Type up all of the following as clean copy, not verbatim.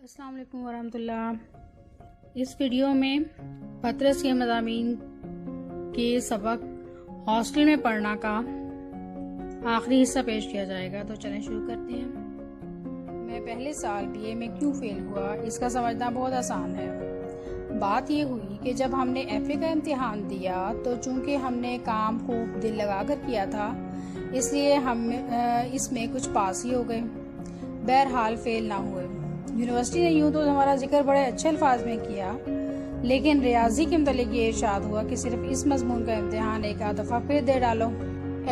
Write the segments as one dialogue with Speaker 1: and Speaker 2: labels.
Speaker 1: अस्सलाम वालेकुम वरहमतुल्लाह। इस वीडियो में पतरस के मज़ामीन के सबक हॉस्टल में पढ़ना का आखिरी हिस्सा पेश किया जाएगा। तो चलें शुरू करते हैं। मैं पहले साल बीए में क्यों फेल हुआ, इसका समझना बहुत आसान है। बात ये हुई कि जब हमने एफए का इम्तिहान दिया तो चूंकि हमने काम को दिल लगाकर किया था, इसलिए हम इसमें कुछ पास ही हो गए, बहरहाल फेल ना हुए। यूनिवर्सिटी ने यूं तो हमारा जिक्र बड़े अच्छे अल्फाज में किया, लेकिन रियाजी के मुतालिक ये इरशाद हुआ कि सिर्फ इस मजमून का इम्तिहान एक आध दफ़ा फिर दे डालो।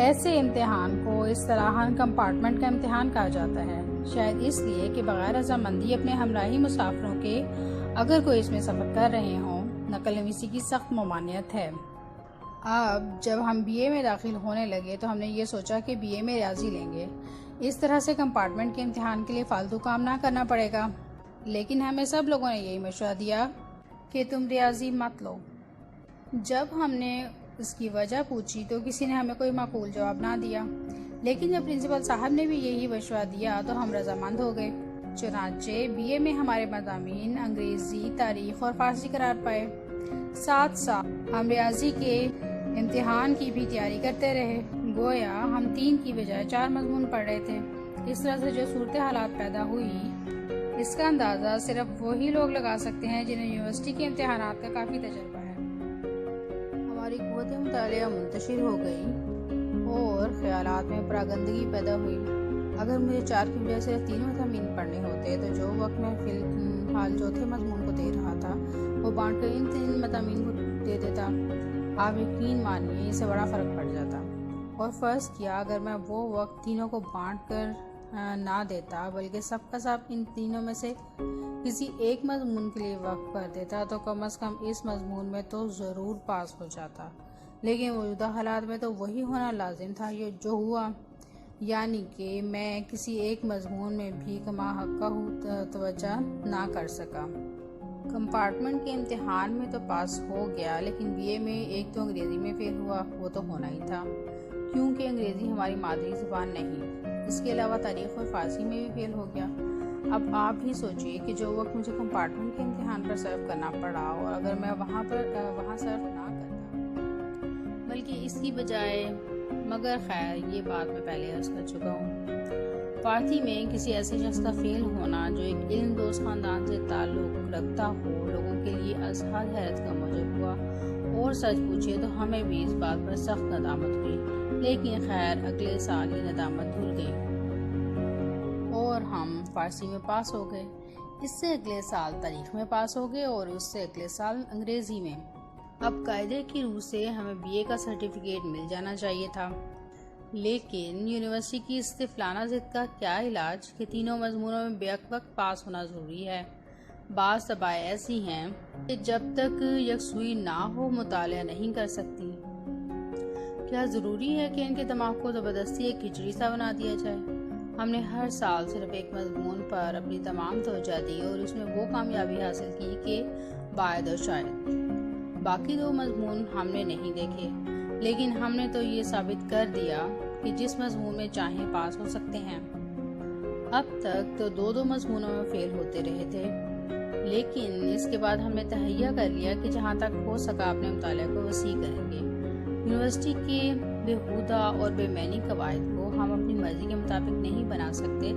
Speaker 1: ऐसे इम्तिहान को इस तरह कंपार्टमेंट का इम्तिहान कहा जाता है, शायद इसलिए कि बगैर रजामंदी अपने हमराही मुसाफिरों के अगर कोई इसमें सफ़र कर रहे हों, नकल नवीसी की सख्त ममानियत है। अब जब हम बीए में दाखिल होने लगे तो हमने ये सोचा कि बीए में रियाजी लेंगे, इस तरह से कंपार्टमेंट के इम्तिहान के लिए फालतू काम ना करना पड़ेगा। लेकिन हमें सब लोगों ने यही मशवरा दिया कि तुम रियाजी मत लो। जब हमने इसकी वजह पूछी तो किसी ने हमें कोई माकूल जवाब ना दिया, लेकिन जब प्रिंसिपल साहब ने भी यही मशवरा दिया तो हम रजामंद हो गए। चुनांचे बीए में हमारे मज़ामीन अंग्रेज़ी, तारीख़ और फ़ारसी करार पाए। साथ साथ हम रियाजी के इम्तिहान की भी तैयारी करते रहे, गोया हम 3 की बजाय 4 मजमून पढ़ रहे थे। इस तरह से जो सूरत हालात पैदा हुई, इसका अंदाज़ा सिर्फ वही लोग लगा सकते हैं जिन्हें यूनिवर्सिटी के इम्तिहानात का काफ़ी तजर्बा है। हमारी क़ुव्वत मुतालिया मुंतशिर हो गई और ख़यालात में परागंदगी पैदा हुई। अगर मुझे 4 की बजाय सिर्फ 3 मज़ामीन पढ़ने होते तो जो वक्त मैं फ़िलहाल चौथे मजमून को दे रहा था वो बांट कर इन 3 मज़ामीन को दे देता। आप यकीन मानिए इससे बड़ा फ़र्क पड़ जाता। और फ़र्ज़ किया अगर मैं वो वक्त तीनों को बांट कर ना देता, बल्कि सब का सब इन तीनों में से किसी एक मजमून के लिए वक्त कर देता, तो कम से कम इस मजमून में तो ज़रूर पास हो जाता। लेकिन मौजूदा हालात में तो वही होना लाजिम था ये जो हुआ, यानी कि मैं किसी एक मजमून में भी कमा हक़ तवज्जो ना कर सका। कंपार्टमेंट के इम्तिहान में तो पास हो गया, लेकिन बीए में एक तो अंग्रेज़ी में फेल हुआ, वो तो होना ही था क्योंकि अंग्रेज़ी हमारी मादरी ज़ुबान नहीं। इसके अलावा तारीख़ और फ़ारसी में भी फेल हो गया। अब आप ही सोचिए कि जो वक्त मुझे कंपार्टमेंट के इम्तिहान पर सर्व करना पड़ा, और अगर मैं वहाँ सर्व ना करता बल्कि इसकी बजाय, मगर खैर ये बात मैं पहले अर्ज़ कर चुका हूँ। फ़ारसी में किसी ऐसे शख्स का फेल होना जो एक इल्मदोज़ ख़ानदान से ताल्लुक़ रखता हो, लोगों के लिए असहाद हैरत का मौजब हुआ। और सच पूछिए तो हमें भी इस बात पर सख्त नदामत हुई, लेकिन खैर अगले साल ये नदामत धुल गई और हम फ़ारसी में पास हो गए। इससे अगले साल तारीख़ में पास हो गए और उससे अगले साल अंग्रेज़ी में। अब कायदे की रूह से हमें बीए का सर्टिफिकेट मिल जाना चाहिए था, लेकिन यूनिवर्सिटी की इस तिफलाना ज़िद का क्या इलाज कि तीनों मजमूनों में बेवक्त पास होना ज़रूरी है। बाज़ तबाएं ऐसी हैं कि जब तक यकसुई ना हो मुतालिया नहीं कर सकती। क्या ज़रूरी है कि इनके दिमाग को ज़बरदस्ती एक खिचड़ी सा बना दिया जाए? हमने हर साल सिर्फ एक मजमून पर अपनी तमाम तवज्जो दी और उसमें वो कामयाबी हासिल की कि बायद और शायद। बाकी 2 मजमून हमने नहीं देखे, लेकिन हमने तो ये साबित कर दिया कि जिस मजमून में चाहें पास हो सकते हैं। अब तक तो 2-2 मजमूनों में फेल होते रहे थे, लेकिन इसके बाद हमने तहैया कर लिया कि जहाँ तक हो सका अपने मुतालिया को वसी करेंगे। यूनिवर्सिटी के बेहुदा और बेमैनी कवायद को हम अपनी मर्जी के मुताबिक नहीं बना सकते,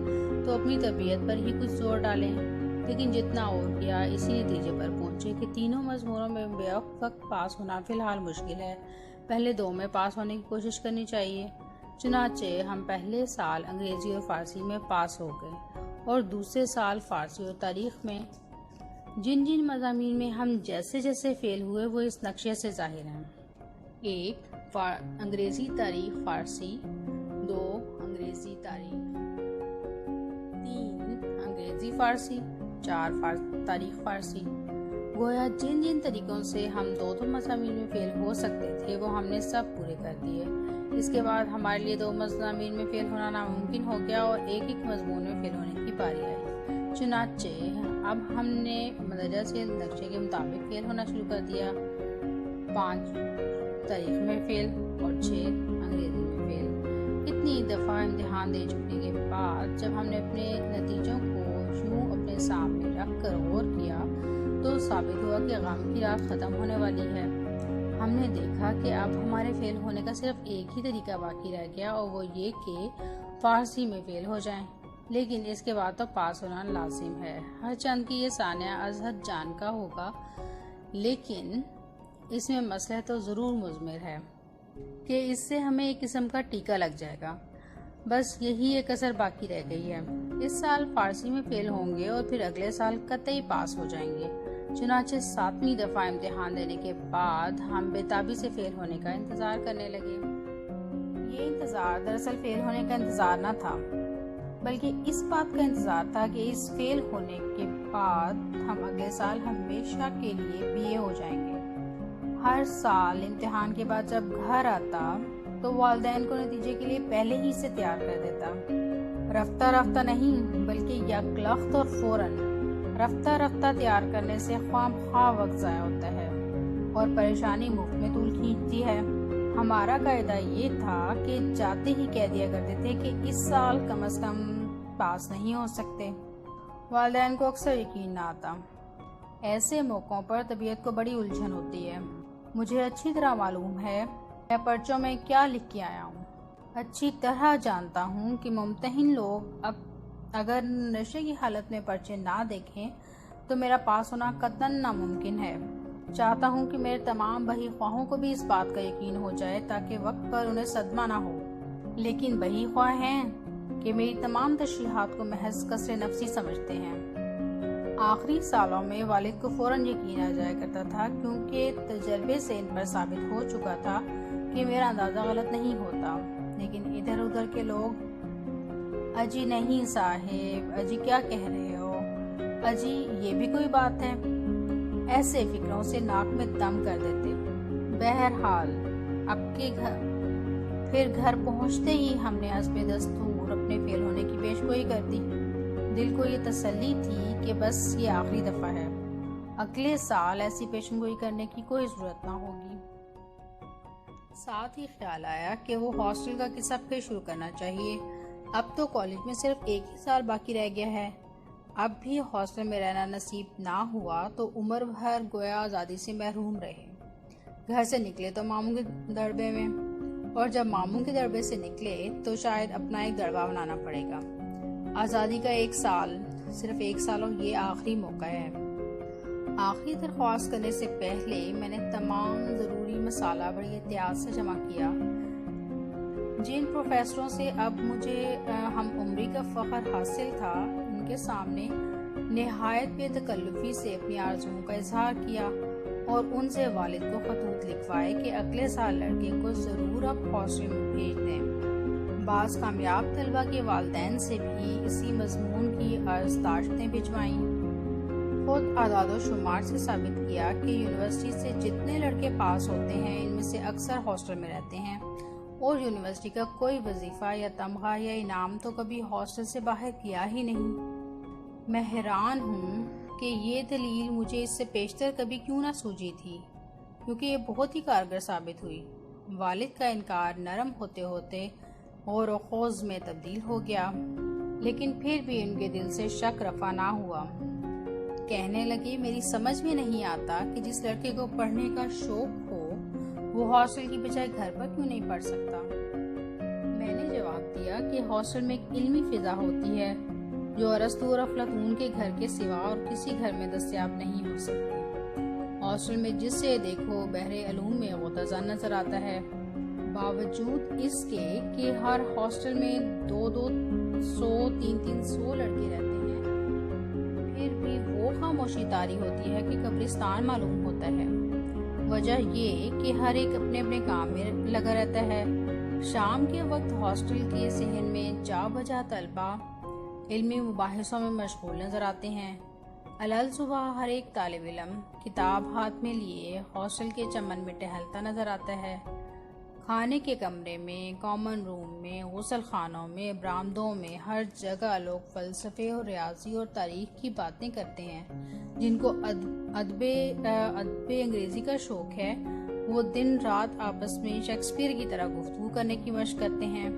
Speaker 1: तो अपनी तबीयत पर ही कुछ जोर डालें। लेकिन जितना और किया इसी नतीजे पर पहुँचे कि तीनों मजमूनों में बेवक्त पास होना फ़िलहाल मुश्किल है। पहले 2 में पास होने की कोशिश करनी चाहिए। चुनाचे हम पहले साल अंग्रेज़ी और फ़ारसी में पास हो गए और दूसरे साल फ़ारसी और तारीख़ में। जिन जिन मज़ामीन में हम जैसे जैसे फ़ेल हुए वो इस नक्शे से ज़ाहिर हैं। 1 अंग्रेज़ी तारीख़ फ़ारसी, 2 अंग्रेज़ी तारीख़, 3 अंग्रेज़ी फ़ारसी, 4 तारीख़ फ़ारसी। गोया जिन जिन तरीक़ों से हम 2-2 मज़ामीन में फ़ेल हो सकते थे वो हमने सब पूरे कर दिए। इसके बाद हमारे लिए 2 मज़ामीन में फ़ेल होना नामुमकिन हो गया और एक मज़मून में फ़ेल होने की बारी आई। चुनाचे अब हमने मदरजा से नक्शे के मुताबिक फ़ेल होना शुरू कर दिया। 5 तारीख़ में फ़ेल और 6 अंग्रेज़ी में फ़ेल। इतनी दफ़ा इम्तिहान दे चुकने के बाद जब हमने अपने नतीजों को यूँ अपने सामने रख कर गौर किया तो साबित हुआ कि गम की रात ख़त्म होने वाली है। हमने देखा कि अब हमारे फेल होने का सिर्फ एक ही तरीका बाकी रह गया और वो ये कि फारसी में फेल हो जाएं। लेकिन इसके बाद तो पास होना लाजिम है। हर चंद की ये सानिया अजहद जान का होगा, लेकिन इसमें मसला तो ज़रूर मुज़मिर है कि इससे हमें एक किस्म का टीका लग जाएगा। बस यही एक असर बाकी रह गई है। इस साल फारसी में फेल होंगे और फिर अगले साल कतई पास हो जाएंगे। चुनाचे 7वीं दफ़ा इम्तिहान देने के बाद हम बेताबी से फेल होने का इंतज़ार करने लगे। ये इंतज़ार दरअसल फेल होने का इंतज़ार न था, बल्कि इस बात का इंतज़ार था कि इस फेल होने के बाद हम अगले साल हमेशा के लिए बीए हो जाएंगे। हर साल इम्तिहान के बाद जब घर आता तो वालिदैन को नतीजे के लिए पहले ही से तैयार कर देता। रफ्ता रफ्ता नहीं, बल्कि यकलख्त और फौरन। रफ्ता रफ्ता तैयार करने से ख्वामख्वाह वक्त ज़ाया होता है और परेशानी मुफ्त में तूल खींचती है। हमारा कायदा ये था कि जाते ही कह दिया करते थे कि इस साल कम से कम पास नहीं हो सकते। वालिदैन को अक्सर यकीन ना आता। ऐसे मौक़ों पर तबीयत को बड़ी उलझन होती है। मुझे अच्छी तरह मालूम है मैं पर्चों में क्या लिख के आया हूँ। अच्छी तरह जानता हूँ कि मुम्तहिन लोग अगर नशे की हालत में पर्चे ना देखें तो मेरा पास होना कतई नामुमकिन है। चाहता हूँ कि मेरे तमाम बही ख्वाहों को भी इस बात का यकीन हो जाए ताकि वक्त पर उन्हें सदमा ना हो। लेकिन बही ख्वाह हैं कि मेरी तमाम तशरीहात को महज कसरे नफ्सी समझते हैं। आखिरी सालों में वालिद को फौरन यकीन आ जाया करता था, क्योंकि तजर्बे से इन पर साबित हो चुका था कि मेरा अंदाज़ा गलत नहीं होता। लेकिन इधर उधर के लोग, अजी नहीं साहिब, अजी क्या कह रहे हो, अजी ये भी कोई बात है, ऐसे फिक्रों से नाक में दम कर देते। बहरहाल फिर घर पहुंचते ही हमने हस्बे दस्तूर अपने फेल होने की पेशगोई कर दी। दिल को ये तसल्ली थी कि बस ये आखिरी दफ़ा है, अगले साल ऐसी पेशगोई करने की कोई ज़रूरत ना होगी। साथ ही ख्याल आया कि वो हॉस्टल का किस्सा फिर शुरू करना चाहिए। अब तो कॉलेज में सिर्फ एक ही साल बाकी रह गया है। अब भी हॉस्टल में रहना नसीब ना हुआ तो उम्र भर गोया आज़ादी से महरूम रहे। घर से निकले तो मामू के दड़बे में, और जब मामू के दड़बे से निकले तो शायद अपना एक दड़बा बनाना पड़ेगा। आज़ादी का एक साल, सिर्फ एक साल, और ये आखिरी मौका है। आखिरी दरख्वास्त करने से पहले मैंने तमाम ज़रूरी मसाला बड़ी एहतियात से जमा किया। जिन प्रोफेसरों से अब मुझे हम उम्री का फ़ख्र हासिल था, उनके सामने निहायत बेतकल्लुफ़ी से अपनी आरज़ुओं का इजहार किया और उनसे वालिद को खतूत लिखवाए कि अगले साल लड़के को ज़रूर अब हॉस्टल में भेज दें। बाज़ कामयाब तलबा के वालिदैन से भी इसी मज़मून की अर्ज़दाश्तें भिजवाईं। खुद आदाद शुमार से साबित किया कि यूनिवर्सिटी से जितने लड़के पास होते हैं इनमें से अक्सर हॉस्टल में रहते हैं और यूनिवर्सिटी का कोई वजीफ़ा या तमगा या इनाम तो कभी हॉस्टल से बाहर किया ही नहीं। मैं हैरान हूँ कि ये दलील मुझे इससे पेशतर कभी क्यों ना सूझी थी, क्योंकि ये बहुत ही कारगर साबित हुई। वालिद का इनकार नरम होते होते और खौज में तब्दील हो गया, लेकिन फिर भी उनके दिल से शक रफा ना हुआ। कहने लगे, मेरी समझ में नहीं आता कि जिस लड़के को पढ़ने का शौक हो वो हॉस्टल की बजाय घर पर क्यों नहीं पढ़ सकता। मैंने जवाब दिया कि हॉस्टल में एक इल्मी फिजा होती है जो अरस्तू और अफलातून के घर के सिवा और किसी घर में दस्तयाब नहीं हो सकती। हॉस्टल में जिसे देखो बहरे अलूम में गुतज़ा नजर आता है। बावजूद इसके कि हर हॉस्टल में 200-200, 300-300 लड़के रहते हैं, फिर भी वो खामोशी तारी होती है कि कब्रिस्तान मालूम होता है। वजह ये कि हर एक अपने अपने काम में लगा रहता है। शाम के वक्त हॉस्टल के सहन में जा बजा तलबा इल्मी मुबाहिसों में मशगूल नजर आते हैं। अलल सुबह हर एक तालिब इल्म किताब हाथ में लिए हॉस्टल के चमन में टहलता नजर आता है। खाने के कमरे में, कॉमन रूम में, गुसल खानों में, बरामदों में, हर जगह लोग फ़लसफ़े और रियाजी और तारीख की बातें करते हैं। जिनको अदबे अंग्रेज़ी का शौक़ है वो दिन रात आपस में शेक्सपियर की तरह गुफ्तगू करने की मशक़ करते हैं।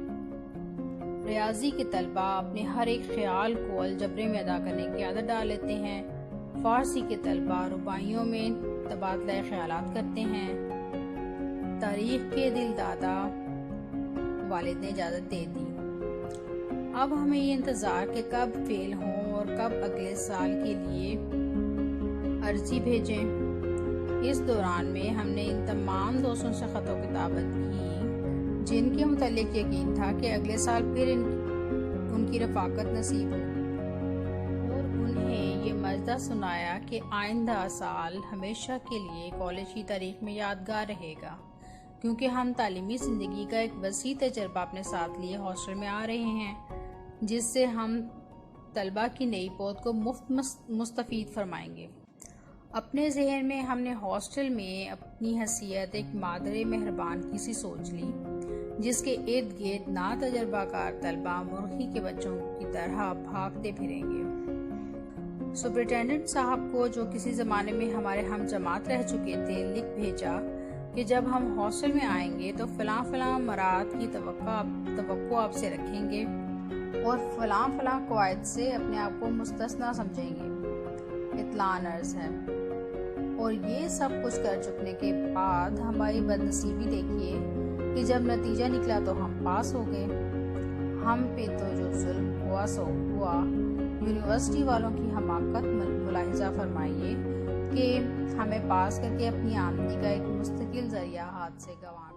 Speaker 1: रियाजी के तलबा अपने हर एक ख्याल को अलजबरे में अदा करने की आदत डाल लेते हैं। फारसी के तलबा रुबाइयों में तबादला ख्यालात करते हैं। तारीख के दिल दादा वालिद ने इजाज़त दे दी। अब हमें ये इंतज़ार कि कब फेल हों और कब अगले साल के लिए अर्जी भेजें। इस दौरान में हमने इन तमाम दोस्तों से ख़त व किताबत की जिनके मुतालिक यकीन था कि अगले साल फिर उनकी रफ़ाकत नसीब होगी, और उन्हें ये मज़दा सुनाया कि आइंदा साल हमेशा के लिए कॉलेज की तारीख में यादगार रहेगा, क्योंकि हम तालीमी ज़िंदगी का एक वसी तजर्बा अपने साथ लिए हॉस्टल में आ रहे हैं, जिससे हम तलबा की नई पौध को मुफ्त मुस्तफ़ीद फरमाएंगे। अपने जहन में हमने हॉस्टल में अपनी हैसियत एक मादरे मेहरबान की सी सोच ली, जिसके इर्द गिर्द ना तजर्बाकार तलबा मुर्गी के बच्चों की तरह भागते फिरेंगे। सुपरिटेंडेंट साहब को, जो किसी ज़माने में हमारे हम जमात रह चुके थे, लिख भेजा कि जब हम हॉस्टल में आएंगे तो फ़लाँ फ़लाँ मराद की तवक्को आपसे रखेंगे और फ़लाँ फ़लाँ कवायद से अपने आप को मुस्तस्ना समझेंगे। इत्लान अर्ज़ है। और ये सब कुछ कर चुकने के बाद हमारी बदनसीबी देखिए कि जब नतीजा निकला तो हम पास हो गए। हम पे तो जो जुल्म हुआ सो हुआ। यूनिवर्सिटी वालों की हमाकत मुलाहिजा फरमाइए कि हमें पास करके अपनी आमदनी का एक मुस्तकिल जरिया हाथ से गंवा